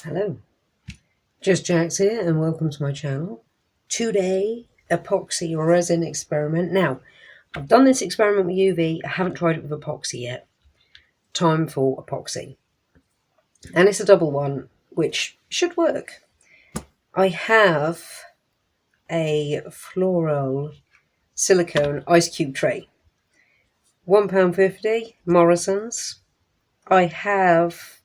Hello, Just Jax here and welcome to my channel. Today, epoxy resin experiment. Now, I've done this experiment with UV, I haven't tried it with epoxy yet. Time for epoxy. And it's a double one, which should work. I have a floral silicone ice cube tray. £1.50, Morrison's. I have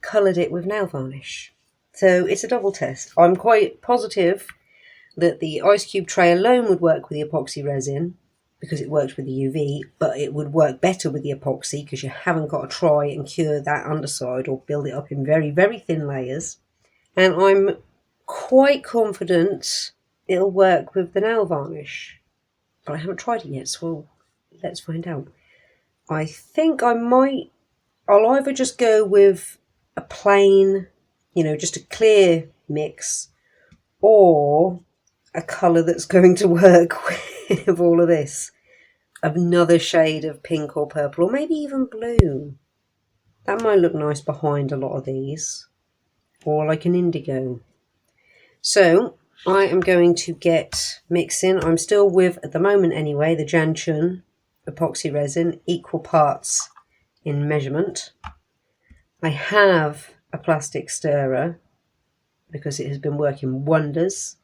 coloured it with nail varnish. So it's a double test. I'm quite positive that the ice cube tray alone would work with the epoxy resin because it works with the UV, but it would work better with the epoxy because you haven't got to try and cure that underside or build it up in very, very thin layers. And I'm quite confident it'll work with the nail varnish, but I haven't tried it yet, so let's find out. I think I'll either just go with a plain, just a clear mix, or a colour that's going to work with all of this. Another shade of pink or purple, or maybe even blue. That might look nice behind a lot of these. Or like an indigo. So, I am going to get mixing. I'm still with, at the moment anyway, the Janchun epoxy resin, equal parts in measurement. I have a plastic stirrer because it has been working wonders.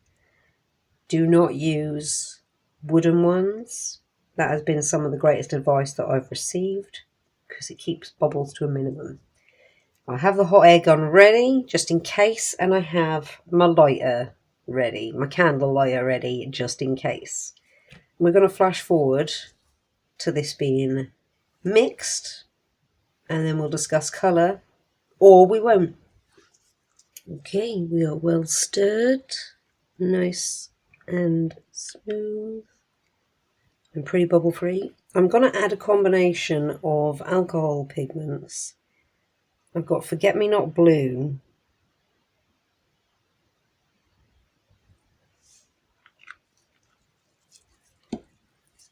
Do not use wooden ones. That has been some of the greatest advice that I've received because it keeps bubbles to a minimum. I have the hot air gun ready just in case, and I have my lighter ready, my candle lighter ready just in case. We're going to flash forward to this being mixed, and then we'll discuss colour, or we won't. Okay, we are well stirred, nice and smooth and pretty bubble free. I'm going to add a combination of alcohol pigments. I've got Forget Me Not Blue,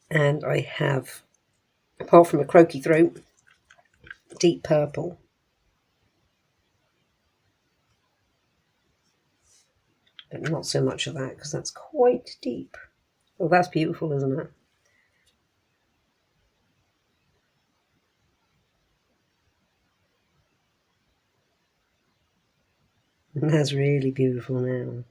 and I have, apart from a croaky throat, Deep Purple. But not so much of that because that's quite deep. Well, that's beautiful, isn't it? And that's really beautiful now.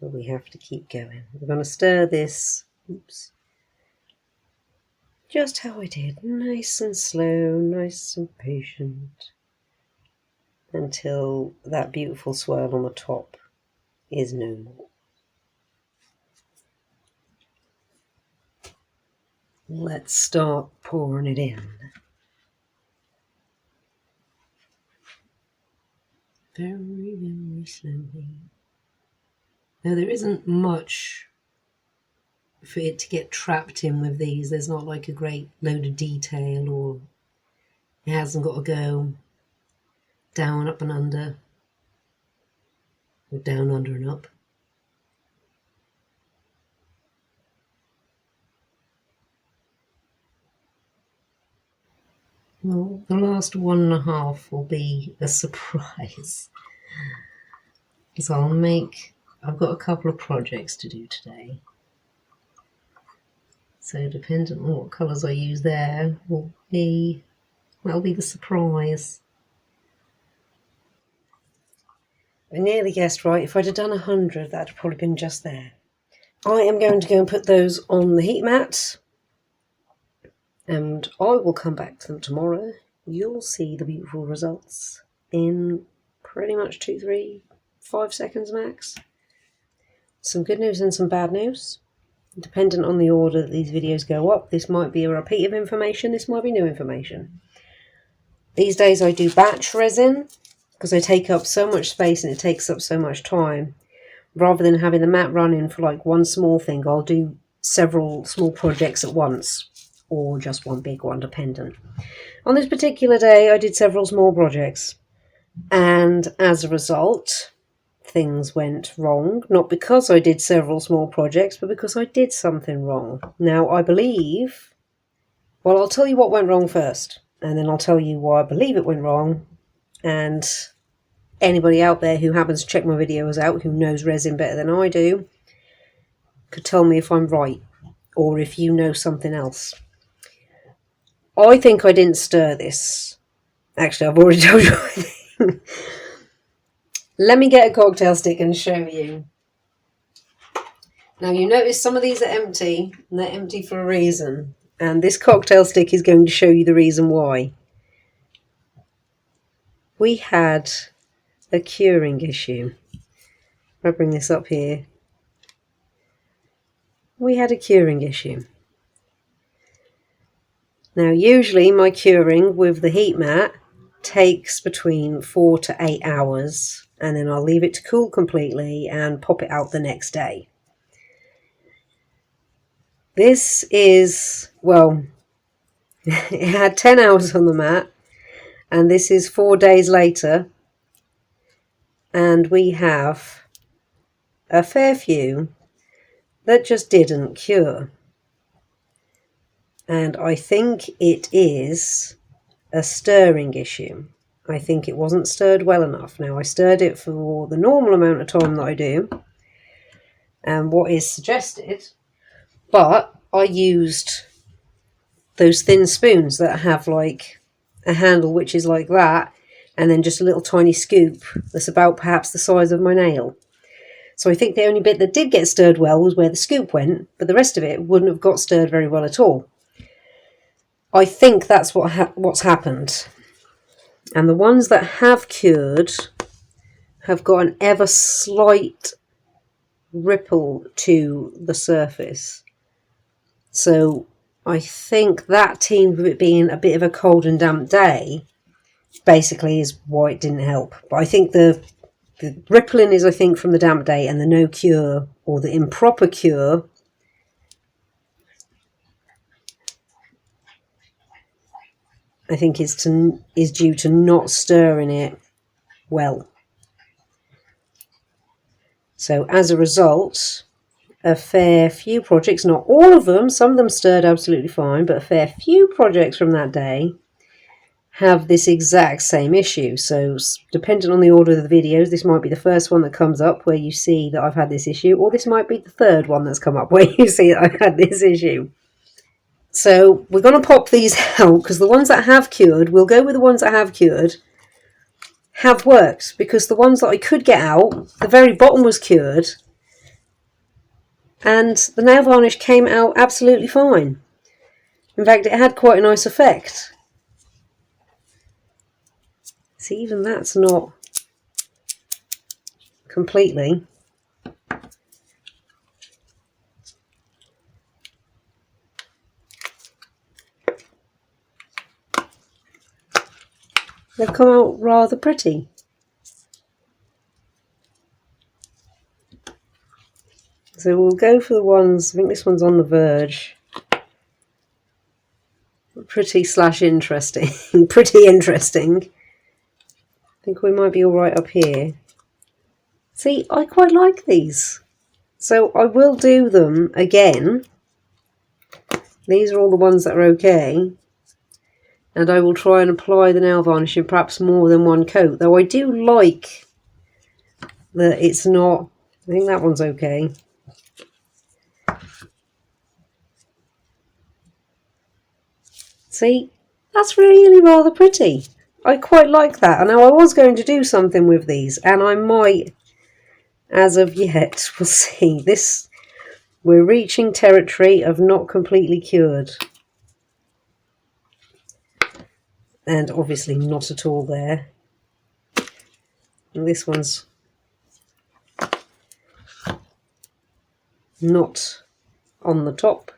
But we have to keep going. We're going to stir this, just how I did, nice and slow, nice and patient, until that beautiful swirl on the top is no more. Let's start pouring it in. Very, very slowly. Now there isn't much for it to get trapped in with these. There's not like a great load of detail, or it hasn't got to go down, up and under, or down, under and up. Well, the last 1.5 will be a surprise. So I've got a couple of projects to do today. So dependent on what colours I use there that'll be the surprise. I nearly guessed right. If I'd have done 100, that'd have probably been just there. I am going to go and put those on the heat mat, and I will come back to them tomorrow. You'll see the beautiful results in pretty much 2, 3, 5 seconds max. Some good news and some bad news. Dependent on the order that these videos go up, this might be a repeat of information, this might be new information. These days I do batch resin because they take up so much space and it takes up so much time. Rather than having the mat running for like one small thing, I'll do several small projects at once, or just one big one, dependent. On this particular day I did several small projects, and as a result things went wrong, not because I did several small projects, but because I did something wrong. Now I believe, well, I'll tell you what went wrong first, and then I'll tell you why I believe it went wrong, and anybody out there who happens to check my videos out, who knows resin better than I do, could tell me if I'm right, or if you know something else. I think I didn't stir this. Actually, I've already told you I think. Let me get a cocktail stick and show you. Now you notice some of these are empty, and they're empty for a reason. And this cocktail stick is going to show you the reason why. We had a curing issue. I'll bring this up here. We had a curing issue. Now usually my curing with the heat mat takes between 4 to 8 hours, and then I'll leave it to cool completely and pop it out the next day. This is, well, it had 10 hours on the mat, and this is 4 days later, and we have a fair few that just didn't cure. And I think it is a stirring issue. I think it wasn't stirred well enough. Now I stirred it for the normal amount of time that I do and what is suggested, but I used those thin spoons that have like a handle which is like that, and then just a little tiny scoop that's about perhaps the size of my nail. So I think the only bit that did get stirred well was where the scoop went, but the rest of it wouldn't have got stirred very well at all. I think that's what's happened. And the ones that have cured have got an ever slight ripple to the surface. So I think that, teamed with it being a bit of a cold and damp day, basically is why it didn't help. But I think the rippling is, I think, from the damp day, and the no cure or the improper cure I think is due to not stirring it well. So as a result, a fair few projects, not all of them, some of them stirred absolutely fine, but a fair few projects from that day have this exact same issue. So depending on the order of the videos, this might be the first one that comes up where you see that I've had this issue, or this might be the third one that's come up where you see that I've had this issue. So we're going to pop these out, because the ones that have cured, we'll go with the ones that have cured, have worked, because the ones that I could get out, the very bottom was cured, and the nail varnish came out absolutely fine. In fact, it had quite a nice effect. See, even that's not completely. They've come out rather pretty. So we'll go for the ones, I think this one's on the verge. Pretty / interesting. Pretty interesting. I think we might be all right up here. See, I quite like these. So I will do them again. These are all the ones that are okay. And I will try and apply the nail varnish in perhaps more than one coat. Though I do like that it's not, I think that one's okay. See, that's really rather pretty. I quite like that. And now I was going to do something with these, and I might, as of yet, we'll see. This, we're reaching territory of not completely cured. And obviously not at all there. And this one's not on the top,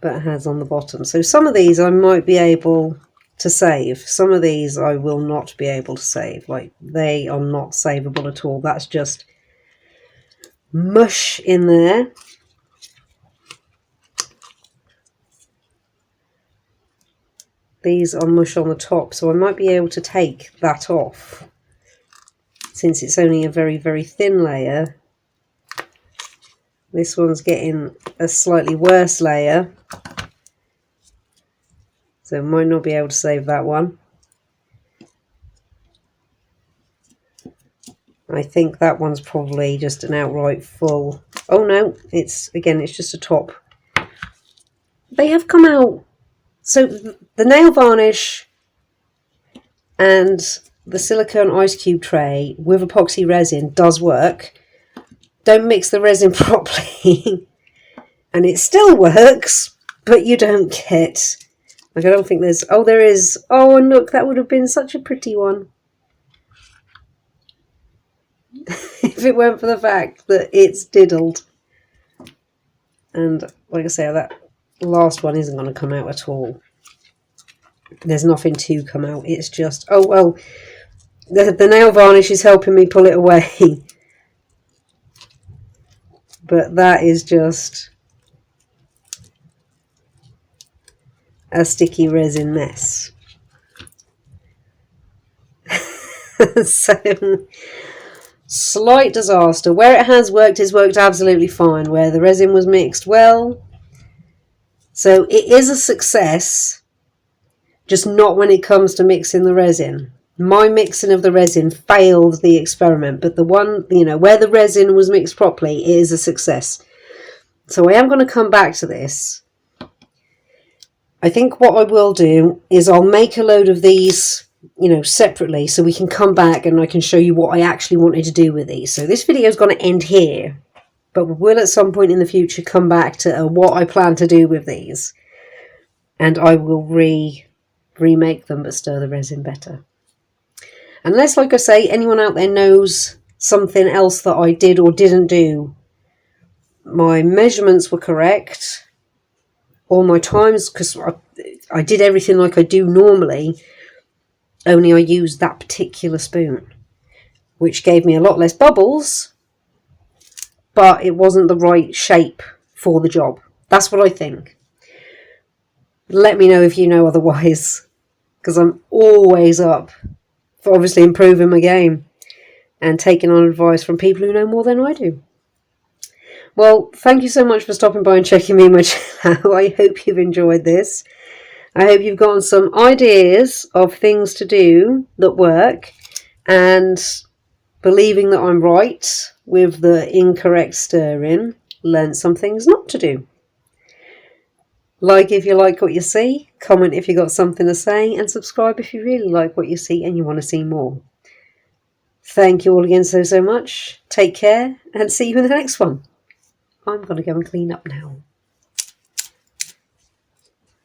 but has on the bottom. So some of these I might be able to save. Some of these I will not be able to save. Like, they are not savable at all. That's just mush in there. These are mush on the top, so I might be able to take that off. Since it's only a very, very thin layer. This one's getting a slightly worse layer. So might not be able to save that one. I think that one's probably just an outright full. Oh no, it's just a top. They have come out. So the nail varnish and the silicone ice cube tray with epoxy resin does work. Don't mix the resin properly and it still works, but you don't get, like, I don't think there's, oh there is, oh and look, that would have been such a pretty one if it weren't for the fact that it's diddled. And like I say, that last one isn't going to come out at all. There's nothing to come out. It's just, oh well, the nail varnish is helping me pull it away. But that is just a sticky resin mess. So, slight disaster. Where it has worked, it's worked absolutely fine. Where the resin was mixed well. So it is a success, just not when it comes to mixing the resin. My mixing of the resin failed the experiment, but the one, where the resin was mixed properly, it is a success. So I am going to come back to this. I think what I will do is I'll make a load of these, separately, so we can come back and I can show you what I actually wanted to do with these. So this video is going to end here, but we will at some point in the future come back to what I plan to do with these. And I will remake them, but stir the resin better. Unless, like I say, anyone out there knows something else that I did or didn't do. My measurements were correct. All my times, because I did everything like I do normally, only I used that particular spoon, which gave me a lot less bubbles, but it wasn't the right shape for the job. That's what I think. Let me know if you know otherwise, because I'm always up for obviously improving my game and taking on advice from people who know more than I do. Well, thank you so much for stopping by and checking me in my channel. I hope you've enjoyed this. I hope you've gotten some ideas of things to do that work, and believing that I'm right with the incorrect stirring, learn some things not to do. Like if you like what you see, comment if you got something to say, and subscribe if you really like what you see and you want to see more. Thank you all again so much. Take care and see you in the next one. I'm going to go and clean up now.